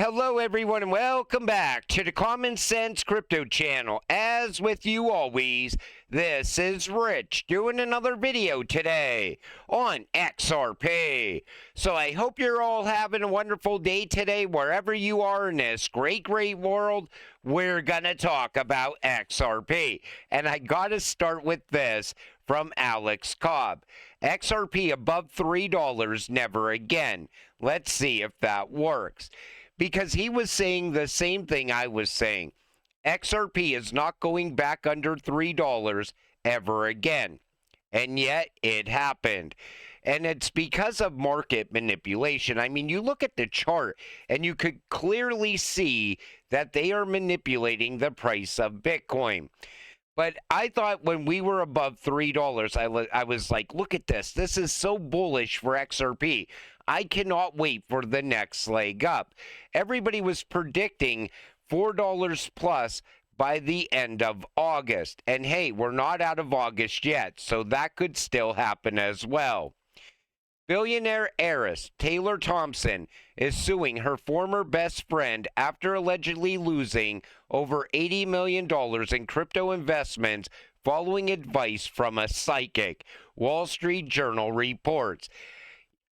Hello, everyone, and welcome back to the Common Sense Crypto channel. As with you always, this is Rich doing another video today on XRP. So I hope you're all having a wonderful day today, wherever you are in this great world. We're going to talk about XRP. And I got to start with this from Alex Cobb. XRP above $3, never again. Let's see if that works. Because he was saying the same thing I was saying. XRP is not going back under $3 ever again. And yet it happened. And it's because of market manipulation. I mean, you look at the chart and you could clearly see that they are manipulating the price of Bitcoin. But I thought when we were above $3, I was like, look at this. This is so bullish for XRP. I cannot wait for the next leg up. Everybody was predicting $4 plus by the end of August. And hey, we're not out of August yet, so that could still happen as well. Billionaire heiress Taylor Thompson is suing her former best friend after allegedly losing over $80 million in crypto investments following advice from a psychic, Wall Street Journal reports.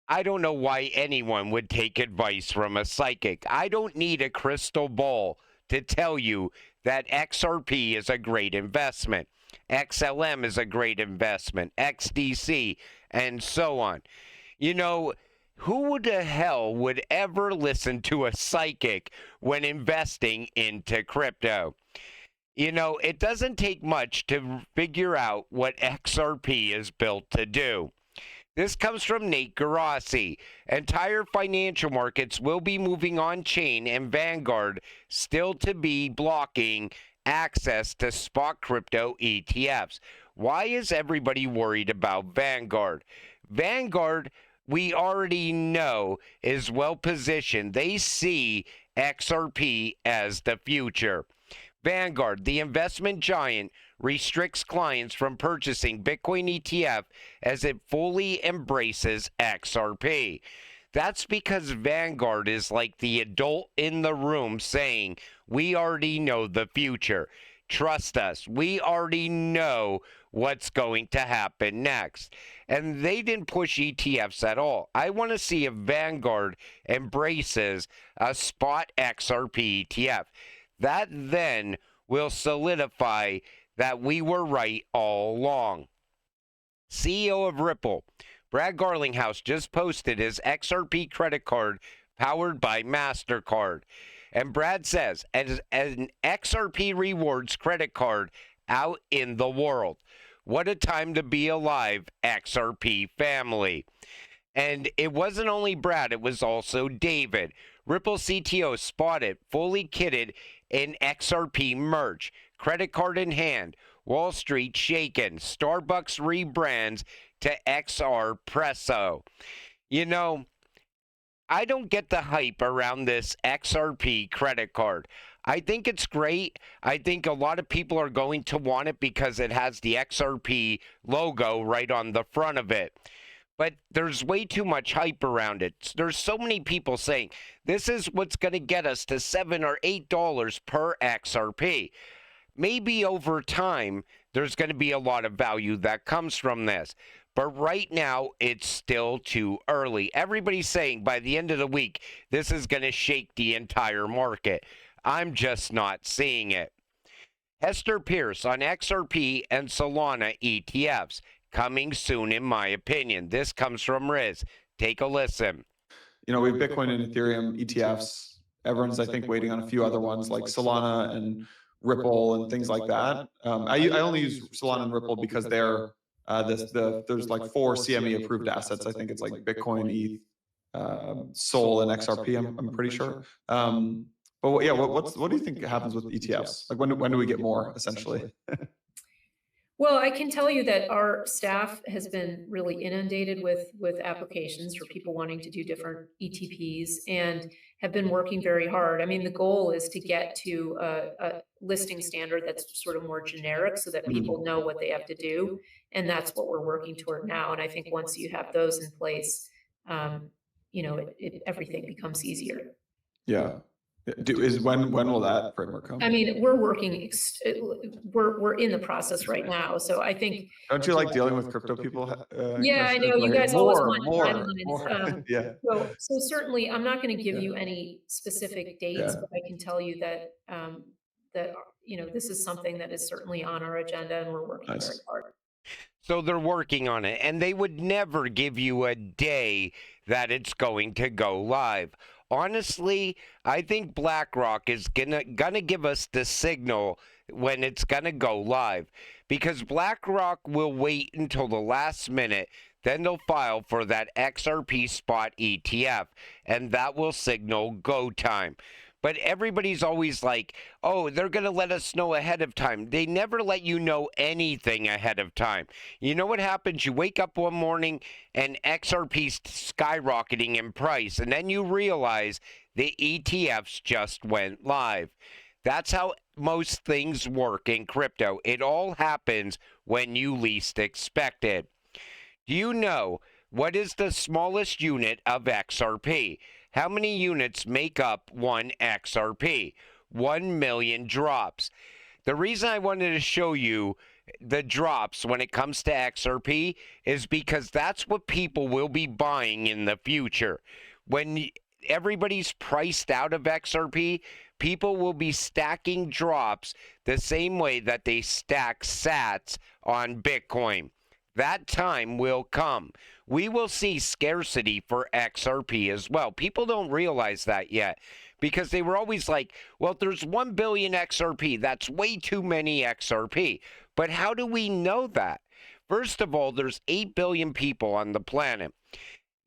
I don't know why anyone would take advice from a psychic. I don't need a crystal ball to tell you that XRP is a great investment. XLM is a great investment. XDC, and so on. You know, who the hell would ever listen to a psychic when investing into crypto? You know, it doesn't take much to figure out what XRP is built to do. This comes from Nate Garassi. Entire financial markets will be moving on-chain, and Vanguard still to be blocking access to spot crypto ETFs. Why is everybody worried about Vanguard? Vanguard, we already know, is well positioned. They see XRP as the future. Vanguard, the investment giant, restricts clients from purchasing Bitcoin ETF as it fully embraces XRP. That's because Vanguard is like the adult in the room saying, we already know the future. Trust us, we already know what's going to happen next. And they didn't push ETFs at all. I want to see if Vanguard embraces a spot XRP ETF. That then will solidify that we were right all along. CEO of Ripple, Brad Garlinghouse, just posted his XRP credit card powered by MasterCard. And Brad says, as an XRP rewards credit card out in the world. What a time to be alive, XRP family. And it wasn't only Brad, it was also David. Ripple CTO spotted, fully kitted in XRP merch, credit card in hand. Wall Street shaken. Starbucks rebrands to XRpresso. You know, I don't get the hype around this XRP credit card. I think it's great. I think a lot of people are going to want it because it has the XRP logo right on the front of it. But there's way too much hype around it. There's so many people saying this is what's going to get us to $7 or $8 per XRP. Maybe over time, there's going to be a lot of value that comes from this. But right now, it's still too early. Everybody's saying by the end of the week, this is going to shake the entire market. I'm just not seeing it. Hester Pierce on XRP and Solana ETFs. Coming soon, in my opinion. This comes from Riz. Take a listen. You know, we have Bitcoin and Ethereum ETFs. Everyone's, I think, waiting on a few other ones like Solana and Ripple and things like that. I only use Solana and Ripple because they're there's like 4 CME approved assets. I think it's like Bitcoin, ETH, Sol, and XRP. I'm pretty sure. But yeah, what do you think happens with ETFs? Like when do we get more essentially? Well, I can tell you that our staff has been really inundated with applications for people wanting to do different ETPs and have been working very hard. I mean, the goal is to get to a listing standard that's sort of more generic so that people know what they have to do. And that's what we're working toward now. And I think once you have those in place, you know, everything becomes easier. Yeah. When will that framework come? I mean, we're working, we're in the process right now. So I think. Don't you like dealing with crypto people? Yeah, I Commissioner? know, you Like, guys always want more. timelines. Yeah. So certainly, I'm not going to give Yeah. you any specific dates, Yeah. but I can tell you that, this is something that is certainly on our agenda and we're working very Nice. hard. So they're working on it, and they would never give you a day that it's going to go live. Honestly, I think BlackRock is gonna give us the signal when it's gonna go live, because BlackRock will wait until the last minute, then they'll file for that XRP spot ETF, and that will signal go time. But everybody's always like, oh, they're going to let us know ahead of time. They never let you know anything ahead of time. You know what happens? You wake up one morning and XRP's skyrocketing in price, and then you realize the ETFs just went live. That's how most things work in crypto. It all happens when you least expect it. Do you know what is the smallest unit of XRP? How many units make up one XRP? 1 million drops. The reason I wanted to show you the drops when it comes to XRP is because that's what people will be buying in the future. When everybody's priced out of XRP, people will be stacking drops the same way that they stack sats on Bitcoin. That time will come. We will see scarcity for XRP as well. People don't realize that yet because they were always like, well, if there's 1 billion XRP, that's way too many XRP. But how do we know that? First of all, there's 8 billion people on the planet.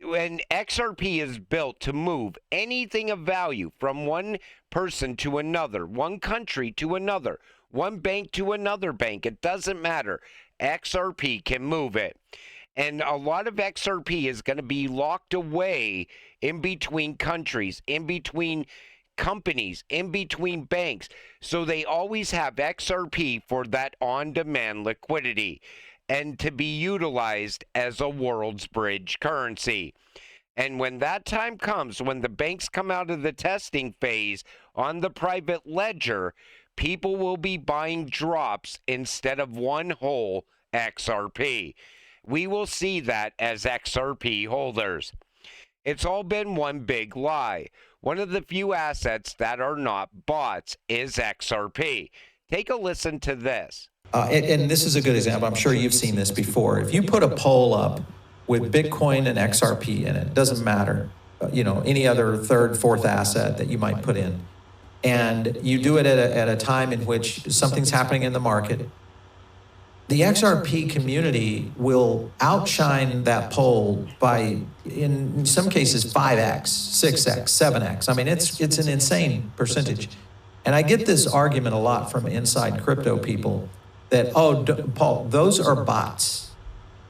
When XRP is built to move anything of value from one person to another, one country to another, one bank to another bank, it doesn't matter. XRP can move it. And a lot of XRP is going to be locked away in between countries, in between companies, in between banks. So they always have XRP for that on-demand liquidity and to be utilized as a world's bridge currency. And when that time comes, when the banks come out of the testing phase on the private ledger, people will be buying drops instead of one whole XRP. We will see that as XRP holders. It's all been one big lie. One of the few assets that are not bots is XRP. Take a listen to this. And this is a good example. I'm sure you've seen this before. If you put a poll up with Bitcoin and XRP in it, doesn't matter, any other third, fourth asset that you might put in, and you do it at a time in which something's happening in the market, the XRP community will outshine that poll by, in some cases, 5x, 6x, 7x. I mean, it's an insane percentage. And I get this argument a lot from inside crypto people that, oh, Paul, those are bots.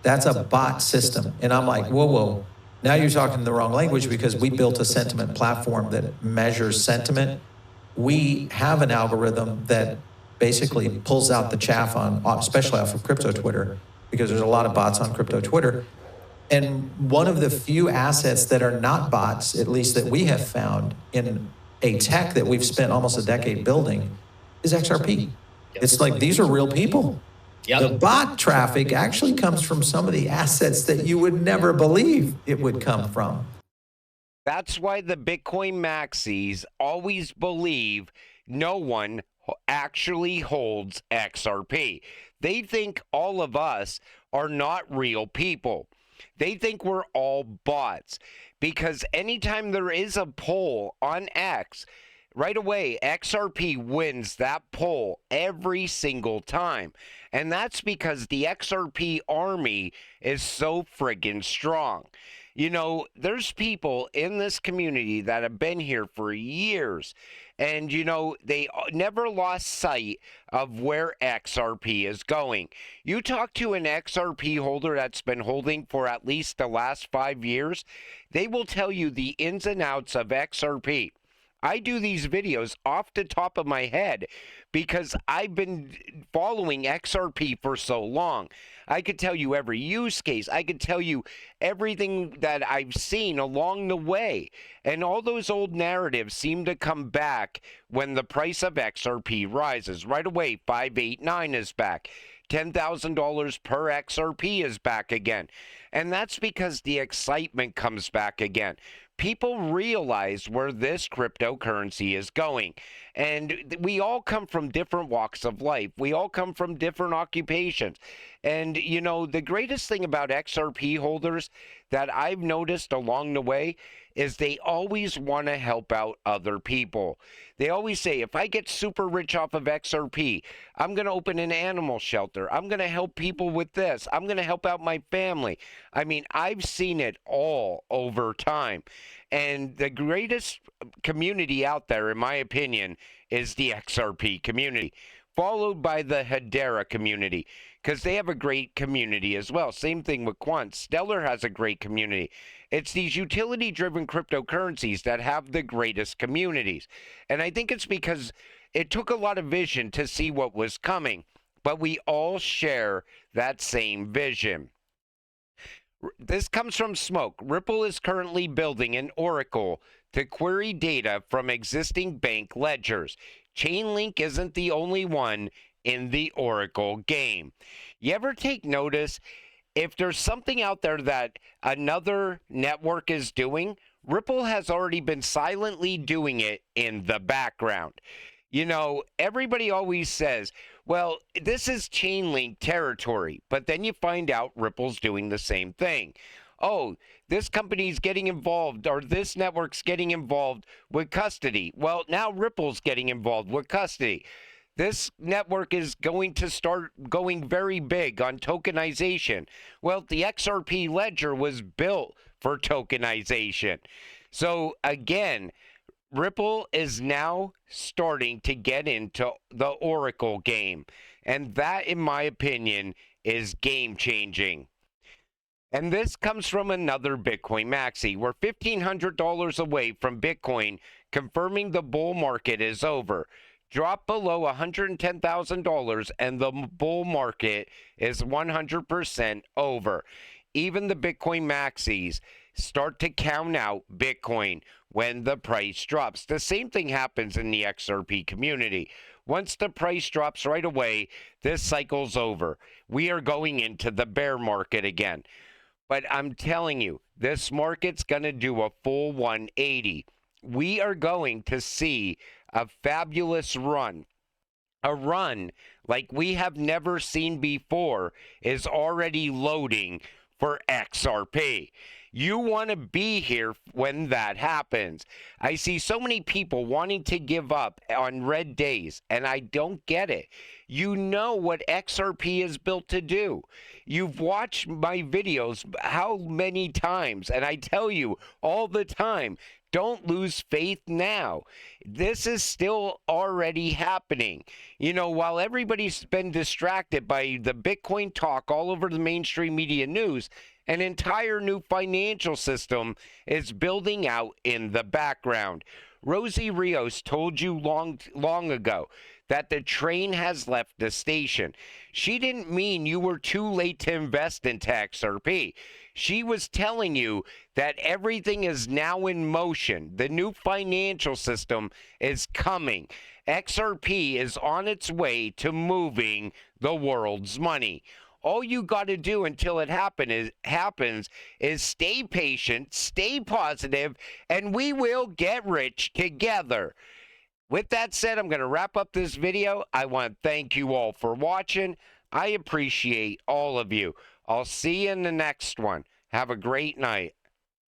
That's a bot system. And I'm like, whoa. Now you're talking the wrong language because we built a sentiment platform that measures sentiment. We have an algorithm that basically pulls out the chaff especially off of crypto Twitter, because there's a lot of bots on crypto Twitter. And one of the few assets that are not bots, at least that we have found in a tech that we've spent almost a decade building, is XRP. It's like, these are real people. Yep. The bot traffic actually comes from some of the assets that you would never believe it would come from. That's why the Bitcoin maxis always believe no one actually holds XRP. They think all of us are not real people. They think we're all bots, because anytime there is a poll on X, right away XRP wins that poll every single time. And that's because the XRP army is so friggin' strong. There's people in this community that have been here for years, and they never lost sight of where XRP is going. You talk to an XRP holder that's been holding for at least the last 5 years, they will tell you the ins and outs of XRP. I do these videos off the top of my head because I've been following XRP for so long. I could tell you every use case. I could tell you everything that I've seen along the way. And all those old narratives seem to come back when the price of XRP rises. Right away, 589 is back. $10,000 per XRP is back again. And that's because the excitement comes back again. People realize where this cryptocurrency is going. And we all come from different walks of life. We all come from different occupations. And, you know, the greatest thing about XRP holders that I've noticed along the way is they always want to help out other people. They always say, if I get super rich off of XRP, I'm going to open an animal shelter. I'm going to help people with this. I'm going to help out my family. I mean, I've seen it all over time. And the greatest community out there, in my opinion, is the XRP community, followed by the Hedera community, because they have a great community as well. Same thing with Quant. Stellar has a great community. It's these utility-driven cryptocurrencies that have the greatest communities. And I think it's because it took a lot of vision to see what was coming, but we all share that same vision. This comes from Smoke. Ripple is currently building an oracle to query data from existing bank ledgers. Chainlink isn't the only one in the oracle game. You ever take notice if there's something out there that another network is doing? Ripple has already been silently doing it in the background. You know, everybody always says, well, this is Chainlink territory, but then you find out Ripple's doing the same thing. Oh, this company's getting involved, or this network's getting involved with custody. Well, now Ripple's getting involved with custody. This network is going to start going very big on tokenization. Well, the XRP ledger was built for tokenization. So again, Ripple is now starting to get into the oracle game. And that, in my opinion, is game-changing. And this comes from another Bitcoin maxi. We're $1,500 away from Bitcoin confirming the bull market is over. Drop below $110,000 and the bull market is 100% over. Even the Bitcoin maxis start to count out Bitcoin when the price drops. The same thing happens in the XRP community. Once the price drops right away, this cycle's over. We are going into the bear market again. But I'm telling you, this market's going to do a full 180. We are going to see a fabulous run. A run like we have never seen before is already loading for XRP. You want to be here when that happens. I see so many people wanting to give up on red days, and I don't get it. You know what XRP is built to do. You've watched my videos how many times, and I tell you all the time, don't lose faith now. This is still already happening. You know, while everybody's been distracted by the Bitcoin talk all over the mainstream media news, an entire new financial system is building out in the background. Rosie Rios told you long ago that the train has left the station. She didn't mean you were too late to invest in XRP. She was telling you that everything is now in motion. The new financial system is coming. XRP is on its way to moving the world's money. All you got to do until it happens is stay patient, stay positive, and we will get rich together. With that said, I'm going to wrap up this video. I want to thank you all for watching. I appreciate all of you. I'll see you in the next one. Have a great night.